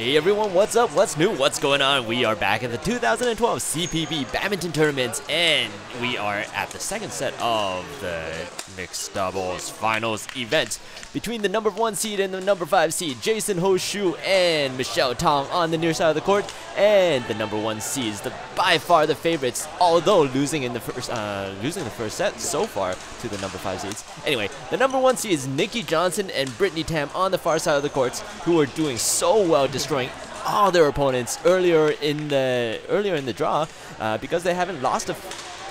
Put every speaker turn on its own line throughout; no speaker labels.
Hey everyone, what's up? What's new? What's going on? We are back at the 2012 CPB Badminton Tournament, and we are at the second set of the mixed doubles finals event between the number 1 seed and the number 5 seed, Jason Ho-Shue and Michelle Tong on the near side of the court, and the number 1 seeds, by far the favorites, although losing in the first set so far to the number 5 seeds. Anyway, the number 1 seeds, Nicky Johnson and Brittney Tam on the far side of the courts, who are doing so well, destroying all their opponents earlier in the draw, because they haven't lost a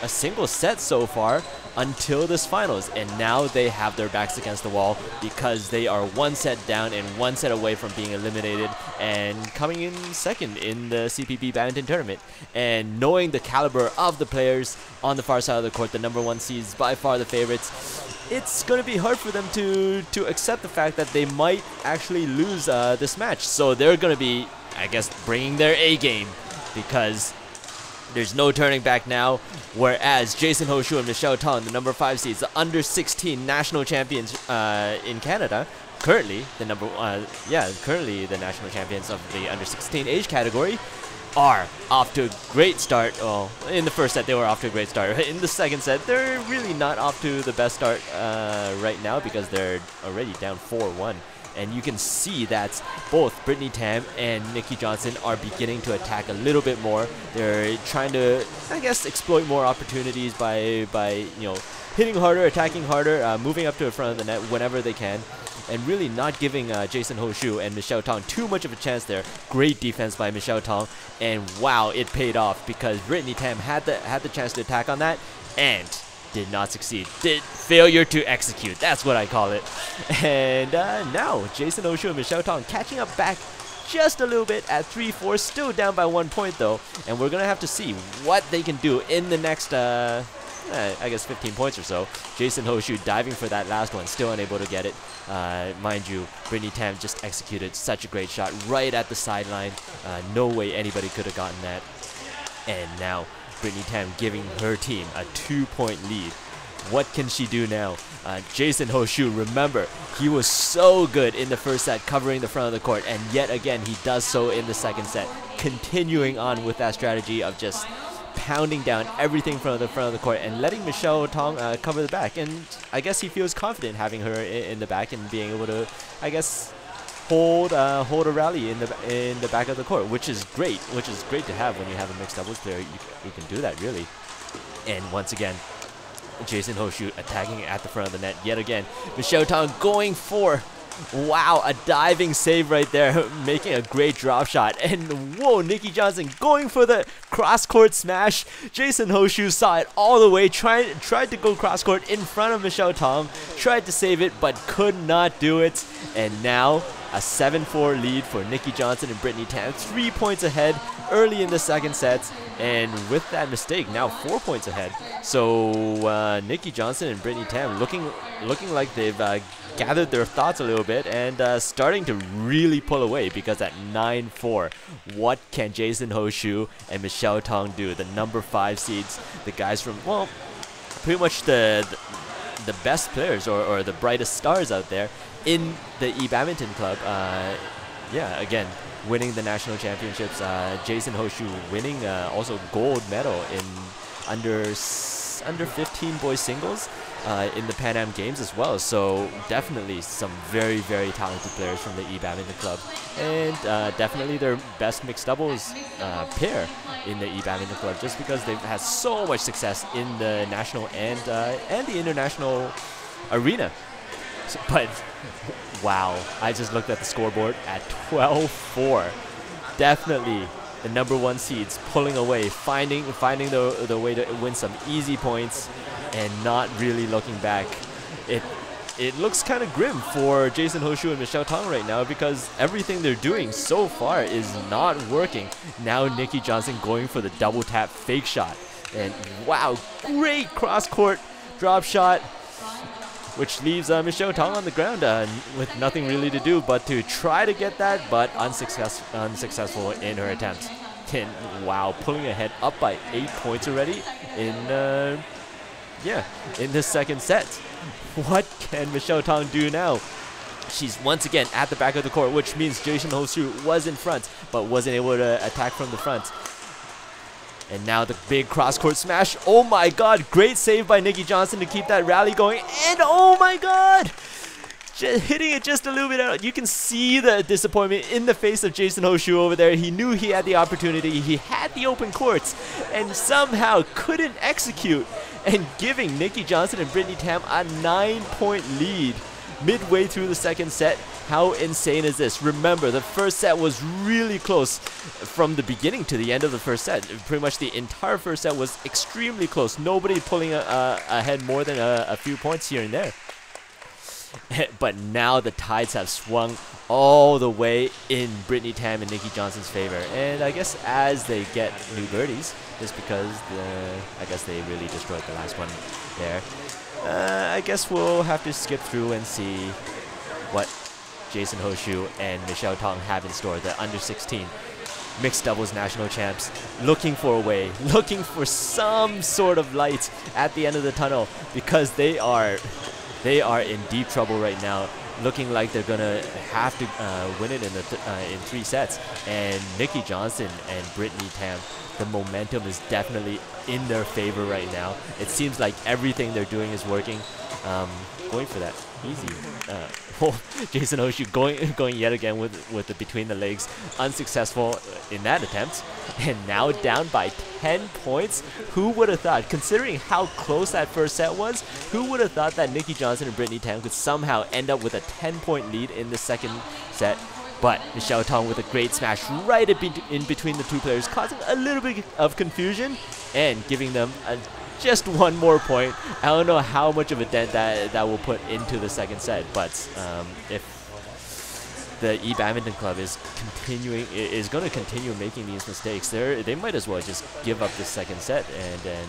single set so far until this finals, and now they have their backs against the wall because they are 1 set down and 1 set away from being eliminated and coming in second in the CPB Badminton Tournament. And knowing the caliber of the players on the far side of the court, the number 1 seeds, by far the favorites, it's going to be hard for them to accept the fact that they might actually lose this match. So they're going to be, I guess, bringing their A game, because there's no turning back now. Whereas Jason Ho-Shue and Michelle Tong, the number 5 seeds, the under 16 national champions in Canada, currently the national champions of the under 16 age category, are off to a great start. Well, in the first set they were off to a great start. In the second set they're really not off to the best start right now, because they're already down 4-1. And you can see that both Brittney Tam and Nicky Johnson are beginning to attack a little bit more. They're trying to, I guess, exploit more opportunities by hitting harder, attacking harder, moving up to the front of the net whenever they can, and really not giving Jason Ho-Shue and Michelle Tong too much of a chance there. Great defense by Michelle Tong, and wow, it paid off, because Brittney Tam had the chance to attack on that and did not succeed. Failure to execute. That's what I call it. And now Jason Ho-Shue and Michelle Tong catching up back just a little bit at 3-4, still down by 1 point though. And we're gonna have to see what they can do in the next, I guess 15 points or so. Jason Ho-Shue diving for that last one, still unable to get it. Mind you, Brittney Tam just executed such a great shot right at the sideline. No way anybody could have gotten that. And now Brittney Tam giving her team a 2-point lead. What can she do now? Jason Ho-Shue, remember, he was so good in the first set covering the front of the court, and yet again he does so in the second set, continuing on with that strategy of just pounding down everything from the front of the court and letting Michelle Tong cover the back. And I guess he feels confident having her in the back and being able to, I guess, hold a rally in the back of the court, which is great to have when you have a mixed doubles player. You can do that, really. And once again, Jason Ho-Shue attacking at the front of the net yet again. Michelle Tong going for, wow, a diving save right there, making a great drop shot. And whoa, Nicky Johnson going for the cross-court smash. Jason Ho-Shue saw it all the way, tried to go cross-court in front of Michelle Tong, tried to save it, but could not do it. And now a 7-4 lead for Nicky Johnson and Brittney Tam, 3 points ahead early in the second set, and with that mistake, now 4 points ahead. So Nicky Johnson and Brittney Tam looking like they've gathered their thoughts a little bit and starting to really pull away, because at 9-4, what can Jason Ho-Shue and Michelle Tong do? The number 5 seeds, the guys from, well, pretty much the best players or the brightest stars out there in the Badminton Club. Yeah, again, winning the national championships. Jason Ho-Shue winning also gold medal in under 15 boys singles in the Pan Am Games as well. So definitely some very, very talented players from the Badminton Club, and definitely their best mixed doubles pair in the Badminton Club, just because they've had so much success in the national and the international arena. So, but wow, I just looked at the scoreboard at 12-4. Definitely the number 1 seeds pulling away, finding the way to win some easy points and not really looking back. It looks kind of grim for Jason Ho-Shue and Michelle Tong right now, because everything they're doing so far is not working. Now Nicky Johnson going for the double tap fake shot, and wow, great cross-court drop shot, which leaves Michelle Tong on the ground with nothing really to do but to try to get that, but unsuccessful in her attempt. And wow, pulling ahead up by 8 points already in the second set. What can Michelle Tong do now? She's once again at the back of the court, which means Ho-Shue was in front, but wasn't able to attack from the front. And now the big cross-court smash. Oh my god, great save by Nicky Johnson to keep that rally going. And oh my god! Hitting it just a little bit out. You can see the disappointment in the face of Ho-Shue over there. He knew he had the opportunity. He had the open courts and somehow couldn't execute. And giving Nicky Johnson and Brittney Tam a 9-point lead midway through the second set. How insane is this? Remember, the first set was really close from the beginning to the end of the first set. Pretty much the entire first set was extremely close. Nobody pulling ahead more than a few points here and there. But now the tides have swung all the way in Brittney Tam and Nicky Johnson's favor. And I guess as they get new birdies, just because I guess they really destroyed the last one there, I guess we'll have to skip through and see what Ho-Shue and Michelle Tong have in store. The under 16 mixed doubles national champs, looking for a way, looking for some sort of light at the end of the tunnel, because they are in deep trouble right now, looking like they're gonna have to win it in 3 sets. And Nicky Johnson and Brittney Tam, the momentum is definitely in their favor right now. It seems like everything they're doing is working. Going for that easy. Ho-Shue going yet again with the between the legs, unsuccessful in that attempt, and now down by 10 points. Who would have thought, considering how close that first set was, who would have thought that Nicky Johnson and Brittney Tam could somehow end up with a 10-point lead in the second set? But Michelle Tong with a great smash right in between the two players, causing a little bit of confusion and giving them just one more point. I don't know how much of a dent that will put into the second set, but if the Badminton Club is going to continue making these mistakes, they might as well just give up the second set and then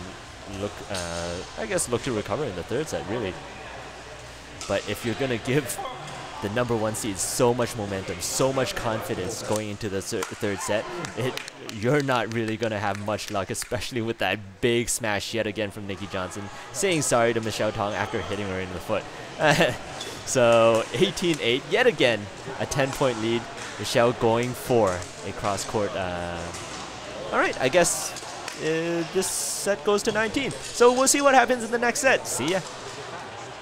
look to recover in the third set, really. But if you're going to give the #1 seed so much momentum, so much confidence going into the third set, you're not really going to have much luck, especially with that big smash yet again from Nicky Johnson, saying sorry to Michelle Tong after hitting her in the foot. So 18-8, yet again, a 10-point lead. Michelle going for a cross-court. Alright, I guess this set goes to 19. So we'll see what happens in the next set. See ya.